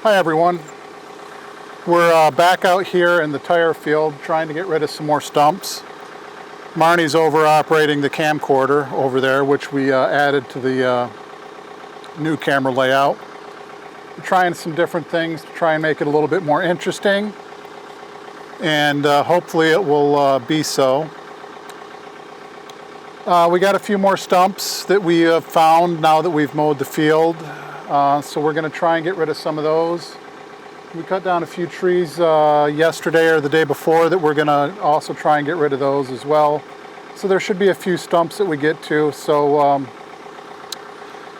Hi everyone. We're back out here in the tire field trying to get rid of some more stumps. Marnie's over operating the camcorder over there, which we added to the new camera layout. We're trying some different things to try and make it a little bit more interesting, and hopefully it will be so. We got a few more stumps that we have found now that we've mowed the field, so we're going to try and get rid of some of those. We cut down a few trees yesterday or the day before that we're going to also try and get rid of those as well. So there should be a few stumps that we get to. So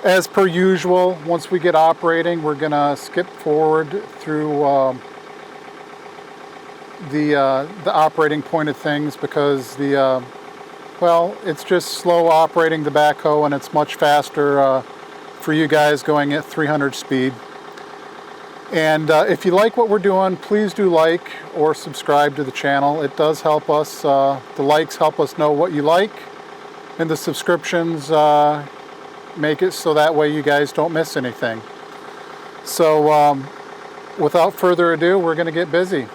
as per usual, once we get operating, we're going to skip forward through the operating point of things, because well, it's just slow operating the backhoe, and it's much faster for you guys going at 300 speed. And if you like what we're doing, please do like or subscribe to the channel. It does help us. The likes help us know what you like, and the subscriptions make it so that way you guys don't miss anything. So without further ado, we're going to get busy.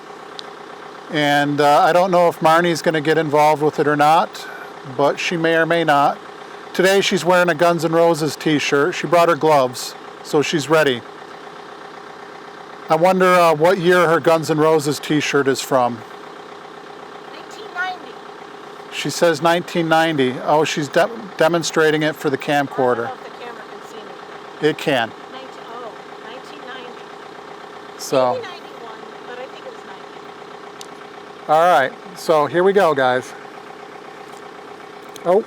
And I don't know if Marnie's going to get involved with it or not, but she may or may not. Today she's wearing a Guns N' Roses t-shirt. She brought her gloves, so she's ready. I wonder what year her Guns N' Roses t-shirt is from. 1990. She says 1990. Oh, she's demonstrating it for the camcorder. I don't know if the camera can see me. It can. 1990. So. Maybe 91, but I think it was 90. All right, so here we go, guys. Oh.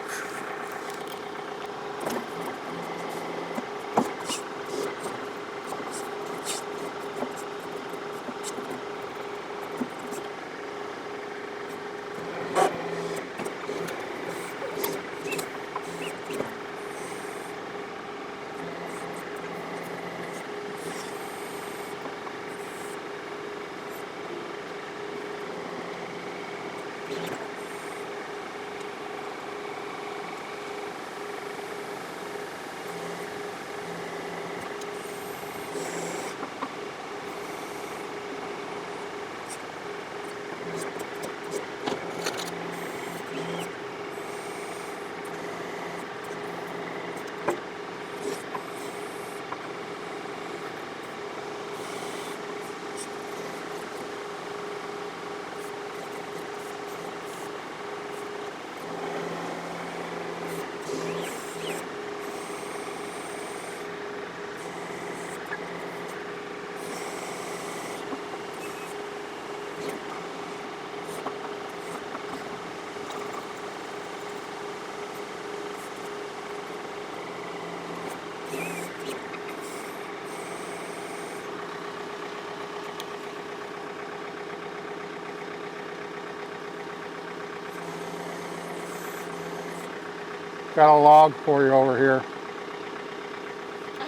Got a log for you over here.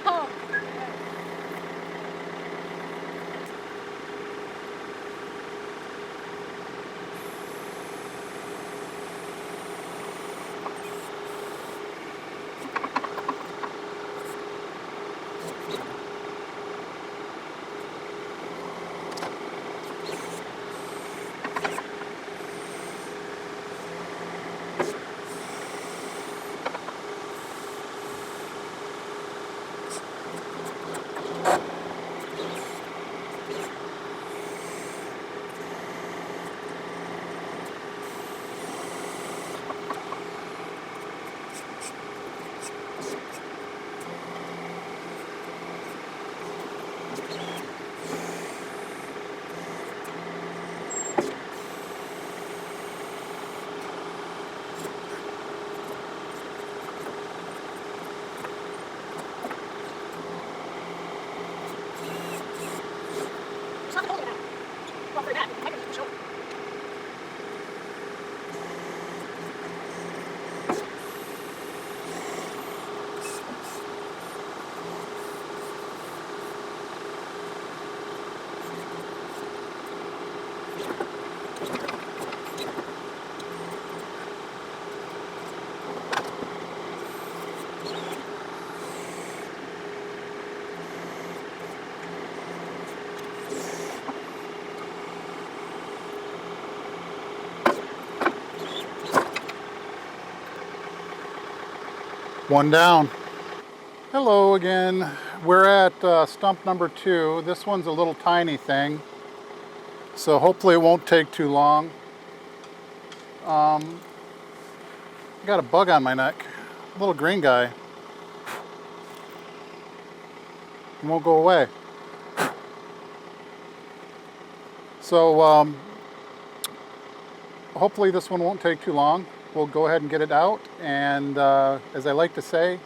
Oh. One down. Hello again. We're at stump number 2. This one's a little tiny thing, so hopefully it won't take too long. I got a bug on my neck. A little green guy. He won't go away. So hopefully this one won't take too long. We'll go ahead and get it out, and as I like to say,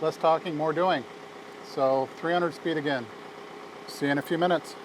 less talking, more doing. So 300 speed again. See you in a few minutes.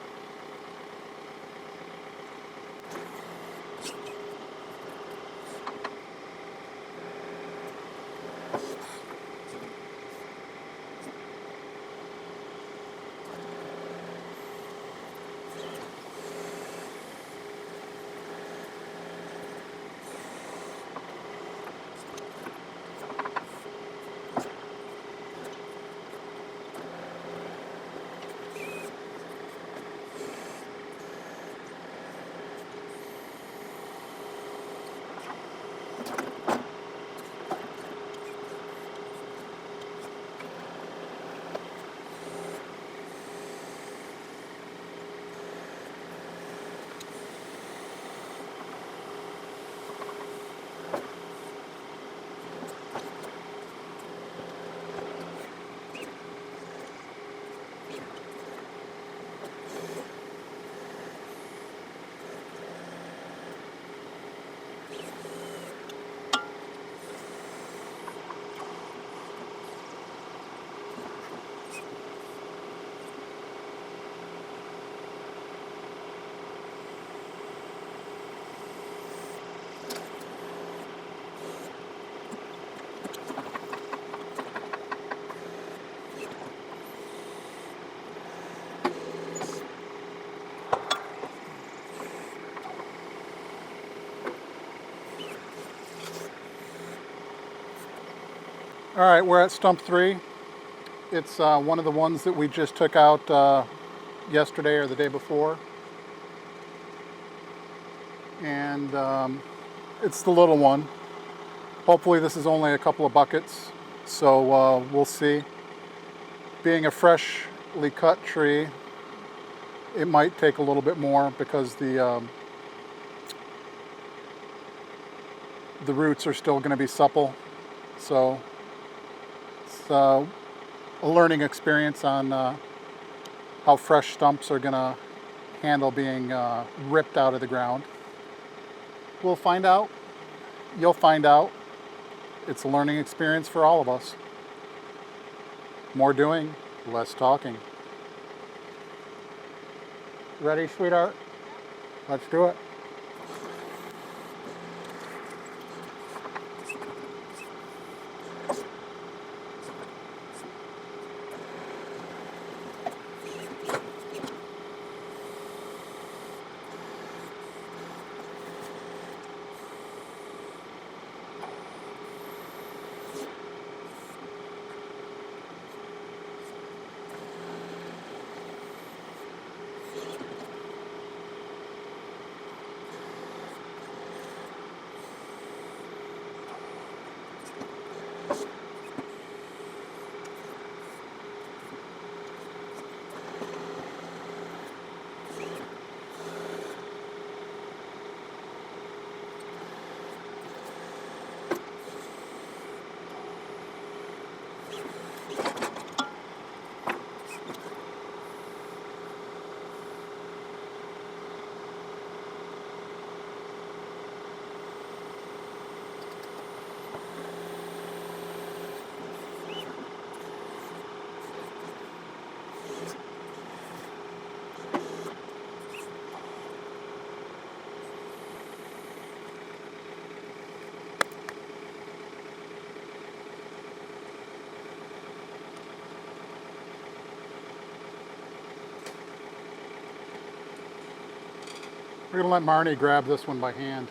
All right, we're at stump 3. It's one of the ones that we just took out yesterday or the day before. And it's the little one. Hopefully this is only a couple of buckets, so we'll see. Being a freshly cut tree, it might take a little bit more because the roots are still going to be supple. So it's a learning experience on how fresh stumps are going to handle being ripped out of the ground. We'll find out. You'll find out. It's a learning experience for all of us. More doing, less talking. Ready, sweetheart? Let's do it. We're going to let Marnie grab this one by hand.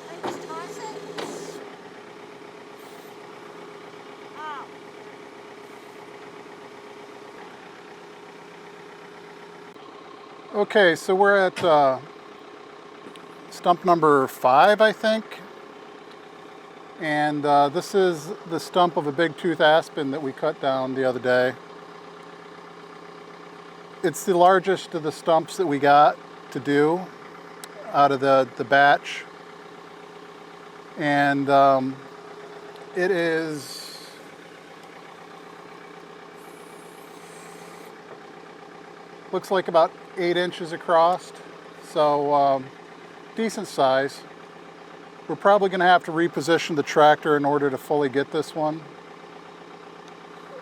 I just toss it. Okay, so we're at stump number 5, I think. And this is the stump of a big tooth aspen that we cut down the other day. It's the largest of the stumps that we got to do out of the batch. And it is looks like about 8 inches across, so decent size. We're probably going to have to reposition the tractor in order to fully get this one.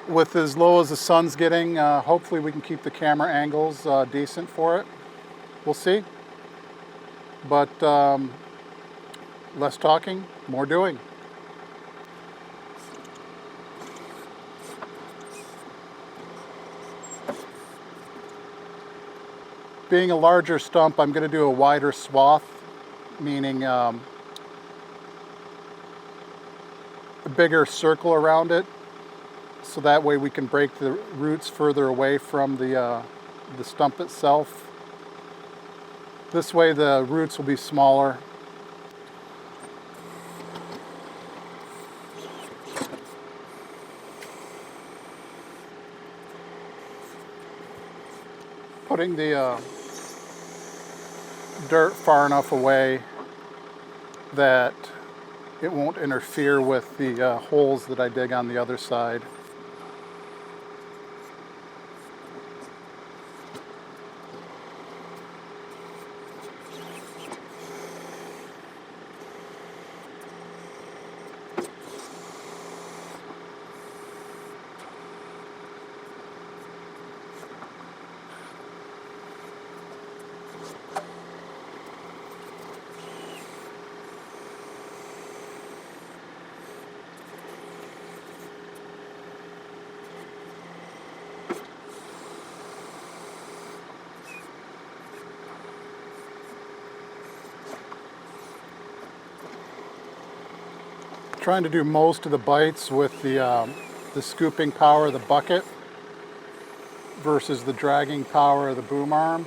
With as low as the sun's getting, hopefully we can keep the camera angles decent for it. We'll see. But less talking, more doing. Being a larger stump, I'm going to do a wider swath, meaning a bigger circle around it, so that way we can break the roots further away from the stump itself. This way the roots will be smaller. Putting the dirt far enough away that it won't interfere with the holes that I dig on the other side. Trying to do most of the bites with the scooping power of the bucket versus the dragging power of the boom arm.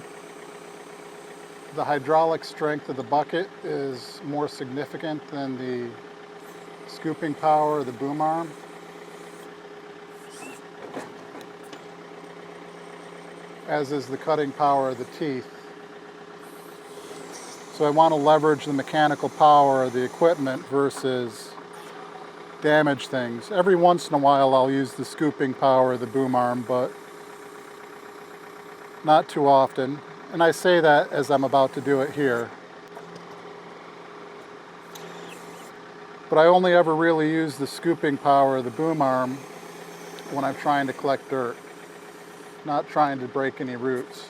The hydraulic strength of the bucket is more significant than the scooping power of the boom arm. As is the cutting power of the teeth. So I want to leverage the mechanical power of the equipment versus damage things. Every once in a while I'll use the scooping power of the boom arm, but not too often. And I say that as I'm about to do it here. But I only ever really use the scooping power of the boom arm when I'm trying to collect dirt, not trying to break any roots.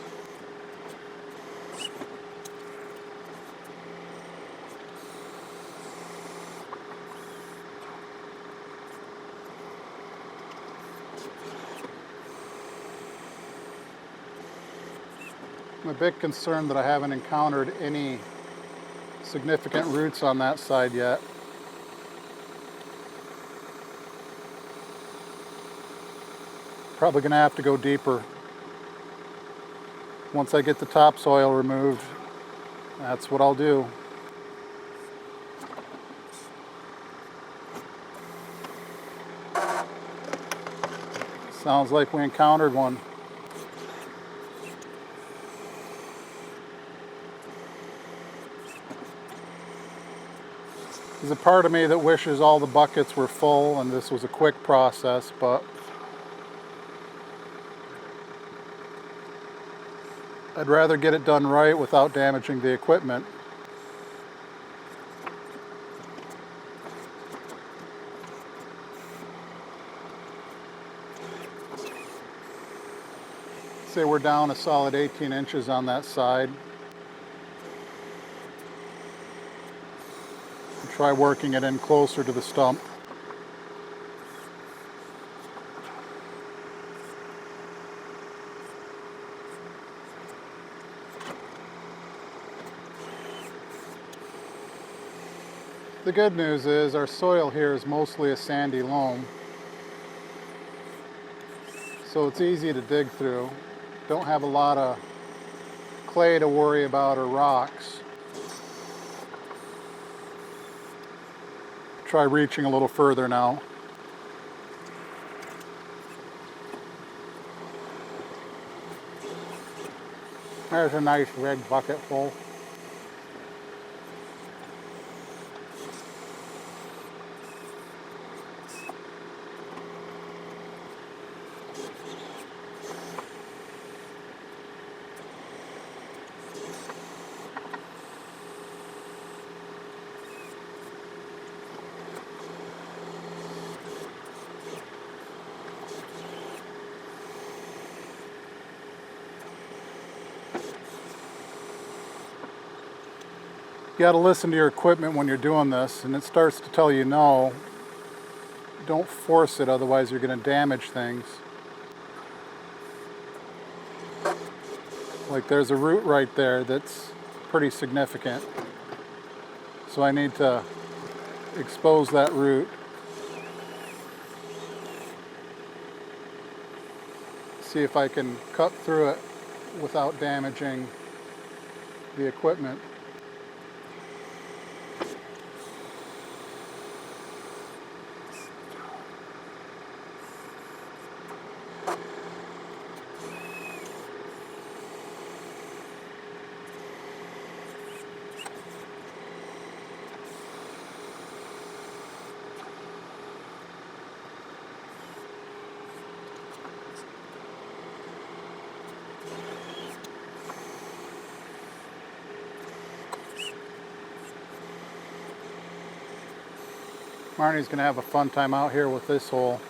I'm a bit concerned that I haven't encountered any significant roots on that side yet. Probably going to have to go deeper. Once I get the topsoil removed, that's what I'll do. Sounds like we encountered one. There's a part of me that wishes all the buckets were full and this was a quick process, but I'd rather get it done right without damaging the equipment. Say we're down a solid 18 inches on that side. Try working it in closer to the stump. The good news is our soil here is mostly a sandy loam, so it's easy to dig through. Don't have a lot of clay to worry about or rocks. Try reaching a little further now. There's a nice red bucket full. You got to listen to your equipment when you're doing this, and it starts to tell you no. Don't force it, otherwise you're going to damage things. Like there's a root right there that's pretty significant. So I need to expose that root. See if I can cut through it without damaging the equipment. Marnie's going to have a fun time out here with this hole.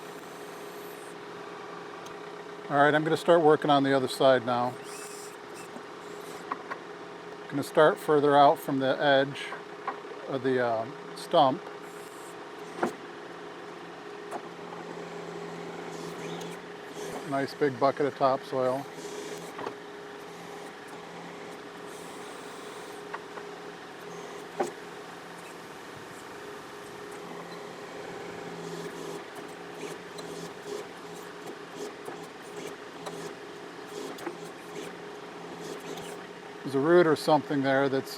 Alright, I'm going to start working on the other side now. I'm going to start further out from the edge of the stump. Nice big bucket of topsoil. There's a root or something there that's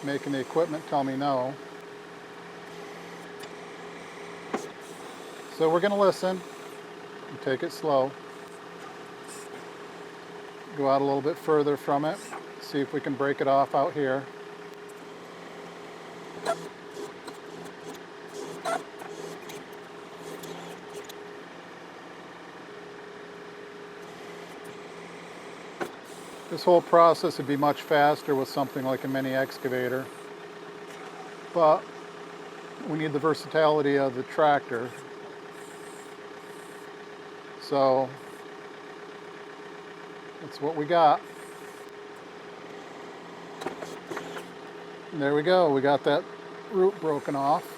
making the equipment tell me no. So we're going to listen and take it slow. Go out a little bit further from it. See if we can break it off out here. This whole process would be much faster with something like a mini excavator, but we need the versatility of the tractor. So that's what we got. And there we go, we got that root broken off.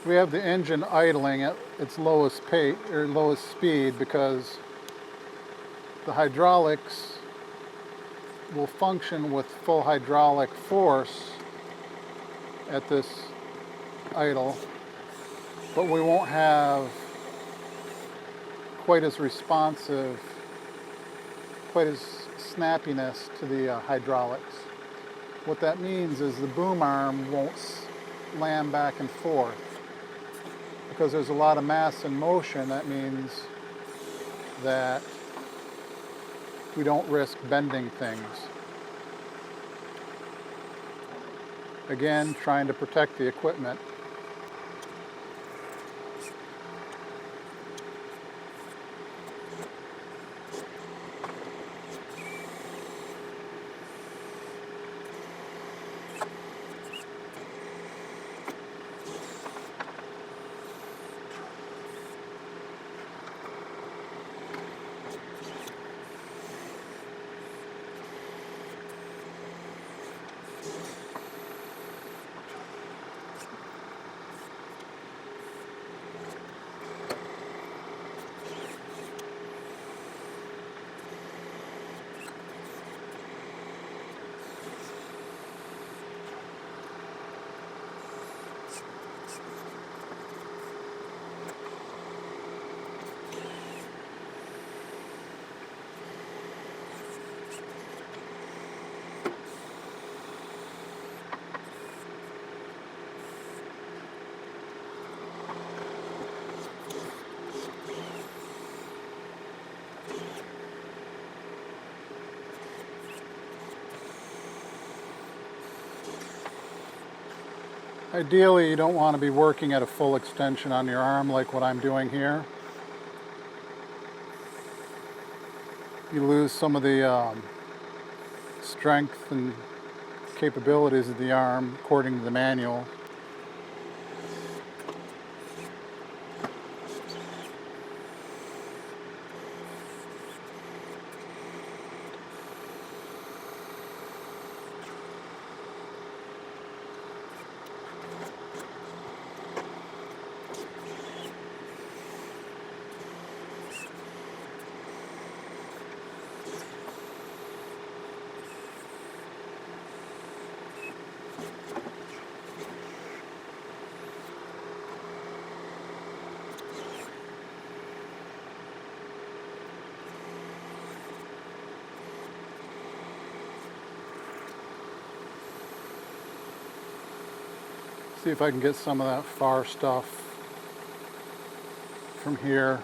We have the engine idling at its lowest pace or lowest speed because the hydraulics will function with full hydraulic force at this idle, but we won't have quite as responsive, quite as snappiness to the hydraulics. What that means is the boom arm won't slam back and forth. Because there's a lot of mass in motion, that means that we don't risk bending things. Again, trying to protect the equipment. Ideally, you don't want to be working at a full extension on your arm like what I'm doing here. You lose some of the strength and capabilities of the arm according to the manual. See if I can get some of that far stuff from here.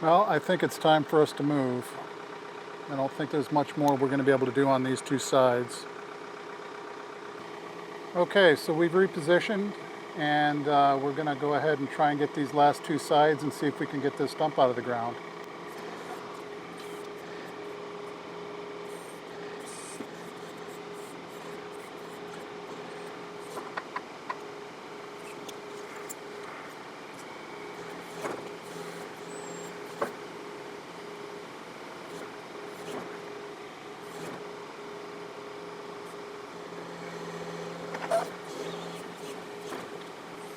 Well, I think it's time for us to move. I don't think there's much more we're going to be able to do on these two sides. Okay, so we've repositioned, and we're going to go ahead and try and get these last two sides and see if we can get this stump out of the ground.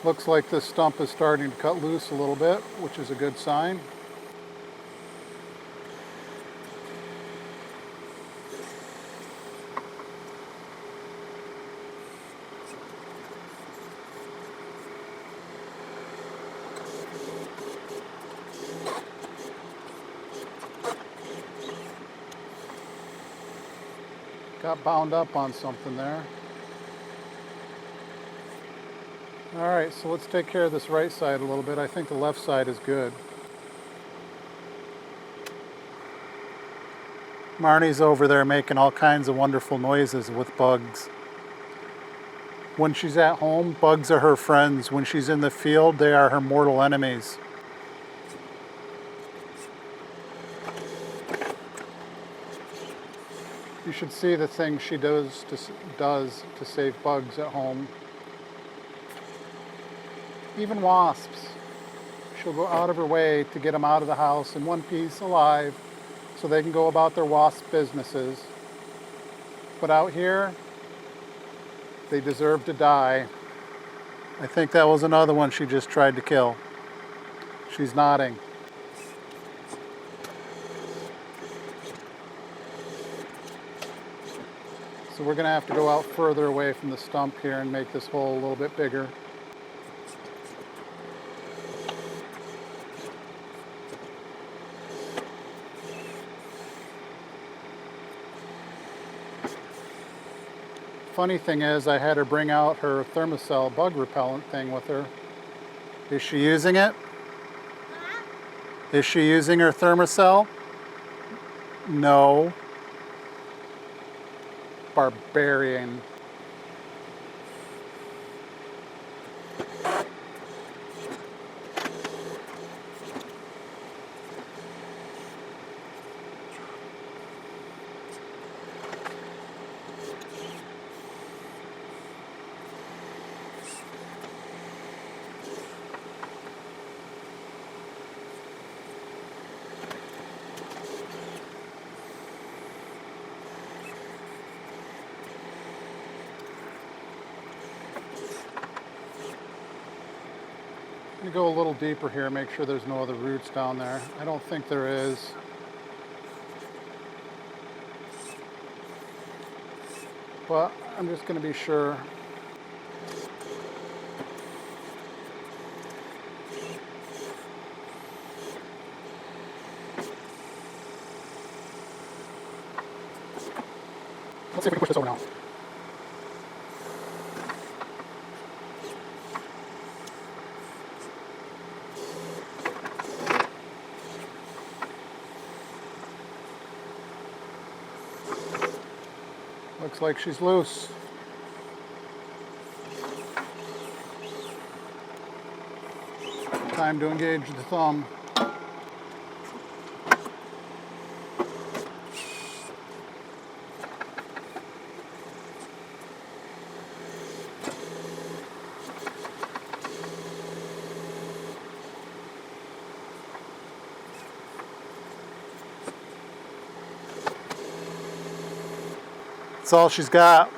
Looks like this stump is starting to cut loose a little bit, which is a good sign. Got bound up on something there. All right, so let's take care of this right side a little bit. I think the left side is good. Marnie's over there making all kinds of wonderful noises with bugs. When she's at home, bugs are her friends. When she's in the field, they are her mortal enemies. You should see the things she does to save bugs at home. Even wasps. She'll go out of her way to get them out of the house in one piece alive so they can go about their wasp businesses. But out here, they deserve to die. I think that was another one she just tried to kill. She's nodding. So we're going to have to go out further away from the stump here and make this hole a little bit bigger. Funny thing is, I had her bring out her Thermacell bug repellent thing with her, Is she using it? Is she using her thermocell? No. Barbarian. I'm going to go a little deeper here, make sure there's no other roots down there. I don't think there is. But I'm just going to be sure. Let's see if we can push this over now. Looks like she's loose. Time to engage the thumb. That's all she's got.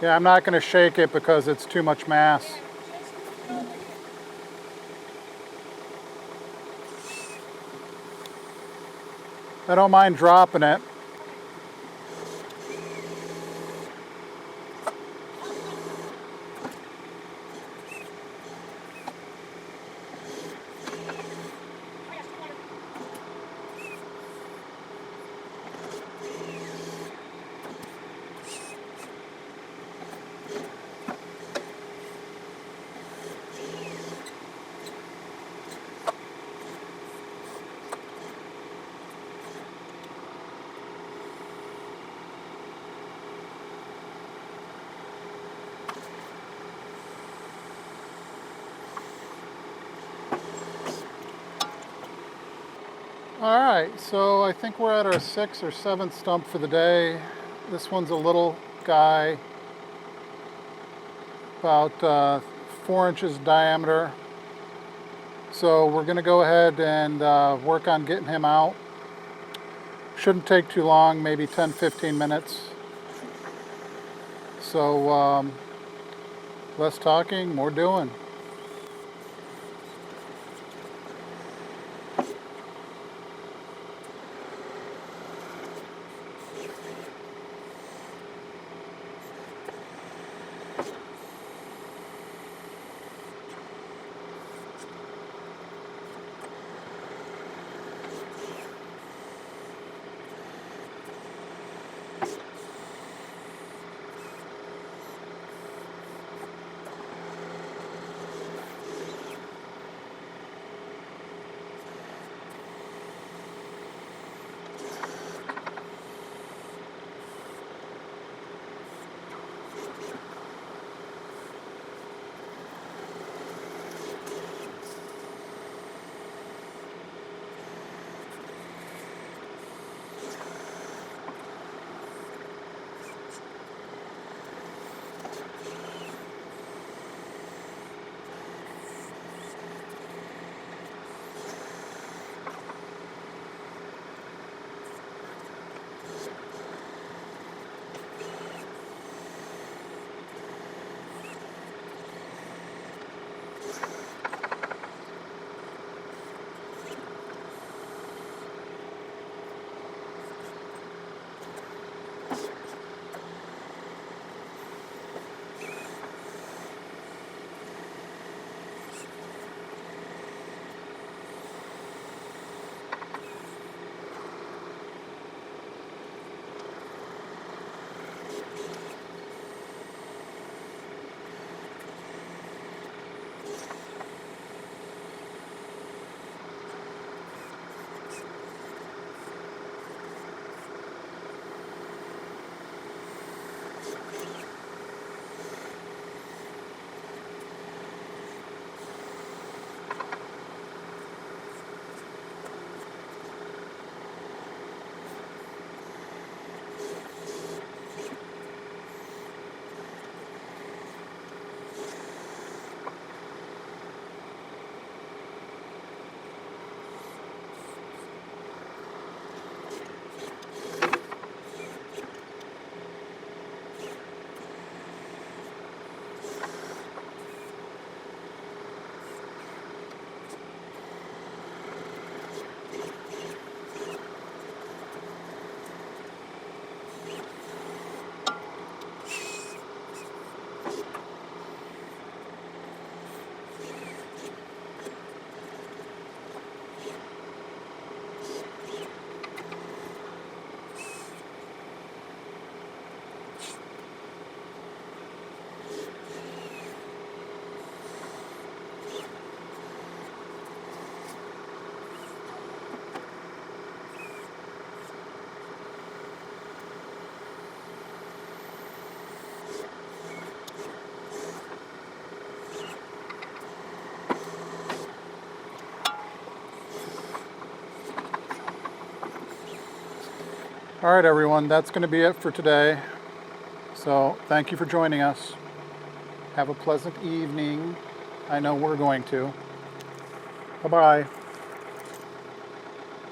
Yeah, I'm not going to shake it because it's too much mass. I don't mind dropping it. All right, so I think we're at our 6th or 7th stump for the day. This one's a little guy, about 4 inches diameter. So we're going to go ahead and work on getting him out. Shouldn't take too long, maybe 10-15 minutes. So less talking, more doing. All right, everyone, that's going to be it for today. So thank you for joining us. Have a pleasant evening. I know we're going to. Bye-bye.